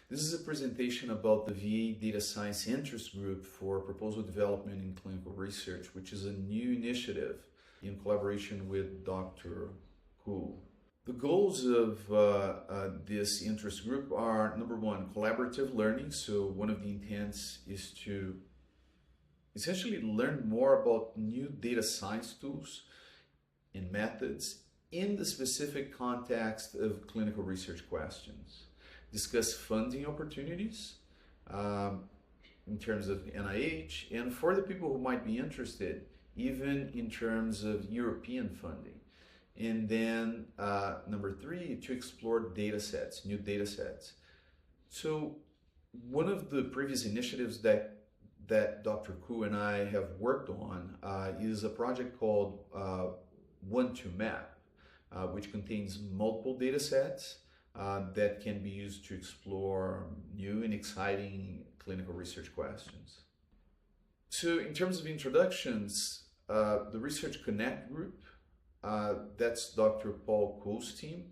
This is a presentation about the VA Data Science Interest Group for Proposal Development in Clinical Research, which is a new initiative in collaboration with Dr. Ku. The goals of this interest group are, number one, collaborative learning. So one of the intents is to essentially learn more about new data science tools and methods in the specific context of clinical research questions. Discuss funding opportunities in terms of NIH, and for the people who might be interested, even in terms of European funding. And then number three, to explore data sets, new data sets. So one of the previous initiatives that Dr. Ku and I have worked on is a project called One2Map, which contains multiple data sets that can be used to explore new and exciting clinical research questions. So in terms of introductions, the Research Connect group, that's Dr. Paul Kuhl's team,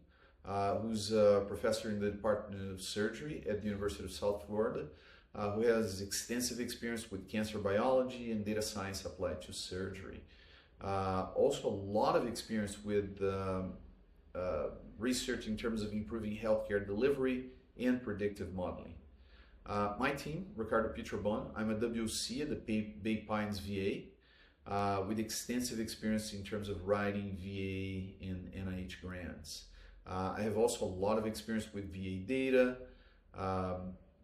who's a professor in the Department of Surgery at the University of South Florida, who has extensive experience with cancer biology and data science applied to surgery. Also a lot of experience with research in terms of improving healthcare delivery and predictive modeling. My team, Ricardo Pietrobon, I'm a WC at the Bay Pines VA with extensive experience in terms of writing VA and NIH grants. I have also a lot of experience with VA data,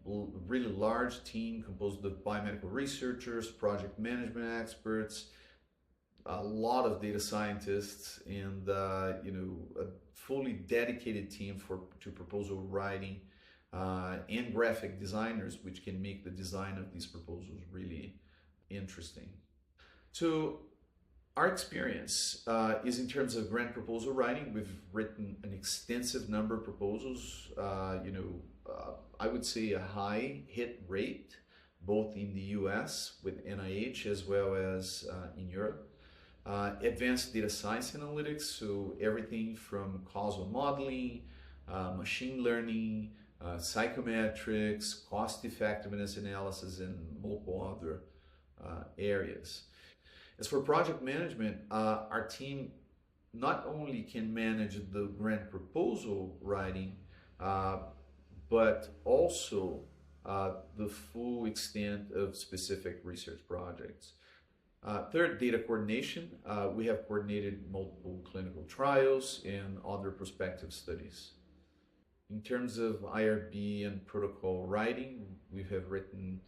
really large team composed of biomedical researchers, project management experts, a lot of data scientists, and a fully dedicated team to proposal writing and graphic designers, which can make the design of these proposals really interesting. So our experience is in terms of grant proposal writing. We've written an extensive number of proposals, I would say a high hit rate, both in the US with NIH as well as in Europe. Advanced data science analytics, so everything from causal modeling, machine learning, psychometrics, cost effectiveness analysis, and multiple other areas. As for project management, our team not only can manage the grant proposal writing, but also the full extent of specific research projects. Third, data coordination. We have coordinated multiple clinical trials and other prospective studies. In terms of IRB and protocol writing, we have written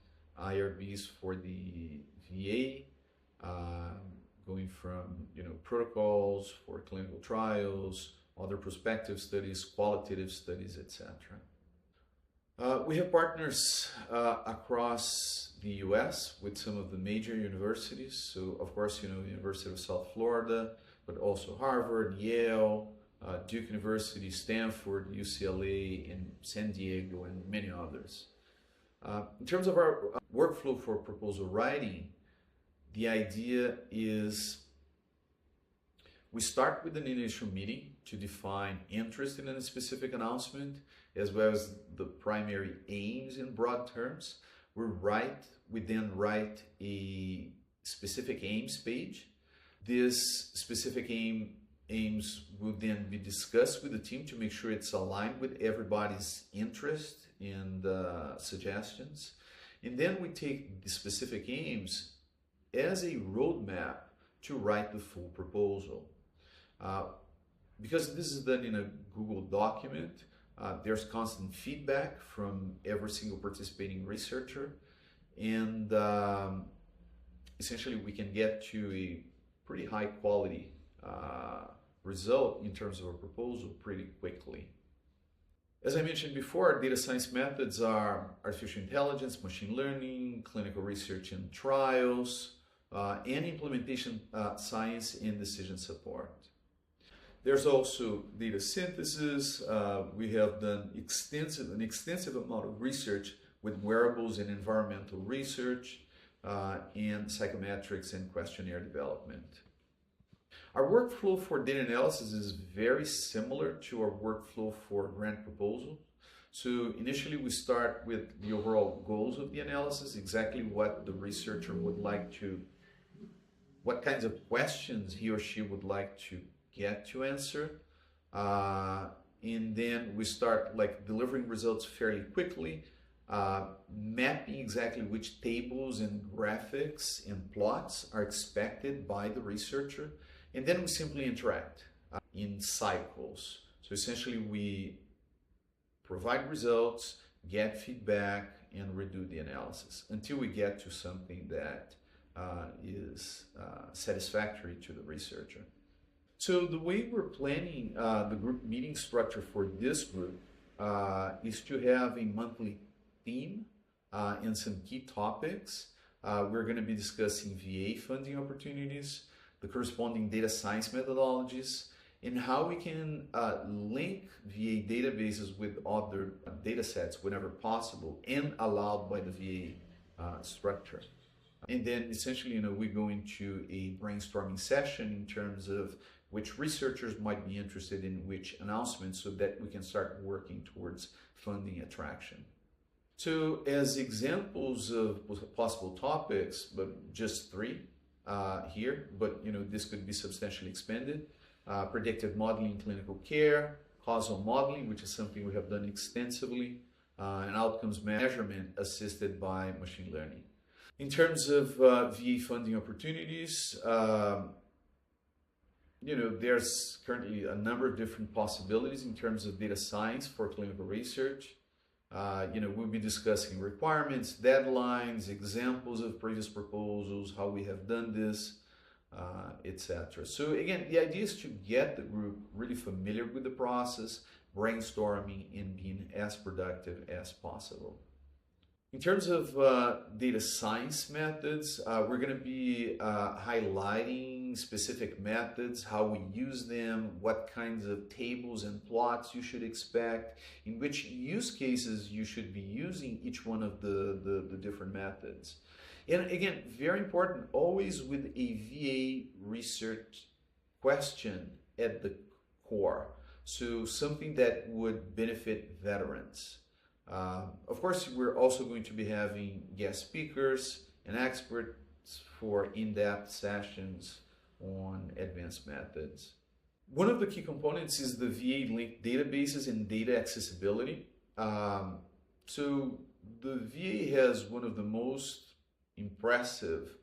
IRBs for the VA, going from protocols for clinical trials, other prospective studies, qualitative studies, etc. We have partners across the US with some of the major universities. So of course, University of South Florida, but also Harvard, Yale, Duke University, Stanford, UCLA, and San Diego, and many others. In terms of our workflow for proposal writing, the idea is we start with an initial meeting to define interest in a specific announcement, as well as the primary aims in broad terms. We then write a specific aims page. This specific aims will then be discussed with the team to make sure it's aligned with everybody's interest and suggestions. And then we take the specific aims as a roadmap to write the full proposal. Because this is done in a Google document, there's constant feedback from every single participating researcher, and essentially we can get to a pretty high quality result in terms of a proposal pretty quickly. As I mentioned before, data science methods are artificial intelligence, machine learning, clinical research and trials, and implementation science and decision support. There's also data synthesis. We have done an extensive amount of research with wearables and environmental research, and psychometrics and questionnaire development. Our workflow for data analysis is very similar to our workflow for grant proposals. So initially we start with the overall goals of the analysis, exactly what the researcher would like to, what kinds of questions he or she would like to get to answer. And then we start like delivering results fairly quickly, mapping exactly which tables and graphics and plots are expected by the researcher. And then we simply interact in cycles. So essentially we provide results, get feedback, and redo the analysis until we get to something that is satisfactory to the researcher. So the way we're planning the group meeting structure for this group is to have a monthly theme and some key topics. We're going to be discussing VA funding opportunities, the corresponding data science methodologies, and how we can link VA databases with other data sets whenever possible and allowed by the VA structure. And then essentially, we go into a brainstorming session in terms of which researchers might be interested in which announcements so that we can start working towards funding attraction. So as examples of possible topics, but just three here, but this could be substantially expanded. Predictive modeling in clinical care, causal modeling, which is something we have done extensively, and outcomes measurement assisted by machine learning. In terms of VA funding opportunities, there's currently a number of different possibilities in terms of data science for clinical research. We'll be discussing requirements, deadlines, examples of previous proposals, how we have done this, etc. So again, the idea is to get the group really familiar with the process, brainstorming, and being as productive as possible. In terms of data science methods, we're going to be highlighting specific methods, how we use them, what kinds of tables and plots you should expect, in which use cases you should be using each one of the different methods. And again, very important, always with a VA research question at the core. So something that would benefit veterans. Of course, we're also going to be having guest speakers and experts for in-depth sessions on advanced methods. One of the key components is the VA linked databases and data accessibility. So the VA has one of the most impressive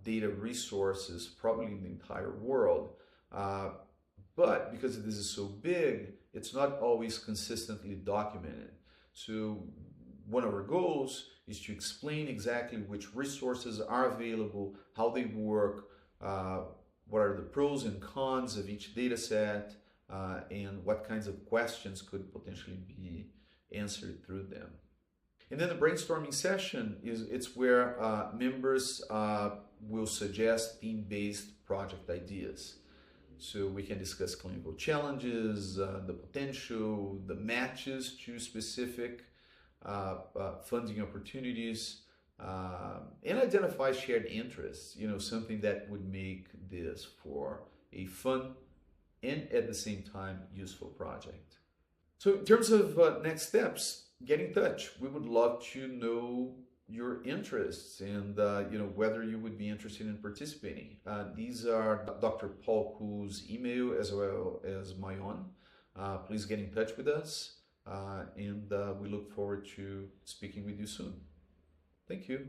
data resources probably in the entire world. But because this is so big, it's not always consistently documented. So one of our goals is to explain exactly which resources are available, how they work, what are the pros and cons of each data set, and what kinds of questions could potentially be answered through them. And then the brainstorming session it's where members will suggest theme-based project ideas. So we can discuss clinical challenges, the potential, the matches to specific funding opportunities, and identify shared interests, something that would make this for a fun and at the same time useful project. So in terms of next steps, get in touch. We would love to know your interests and whether you would be interested in participating. These are Dr. Paul Kuhl's email as well as my own. Please get in touch with us and we look forward to speaking with you soon. Thank you.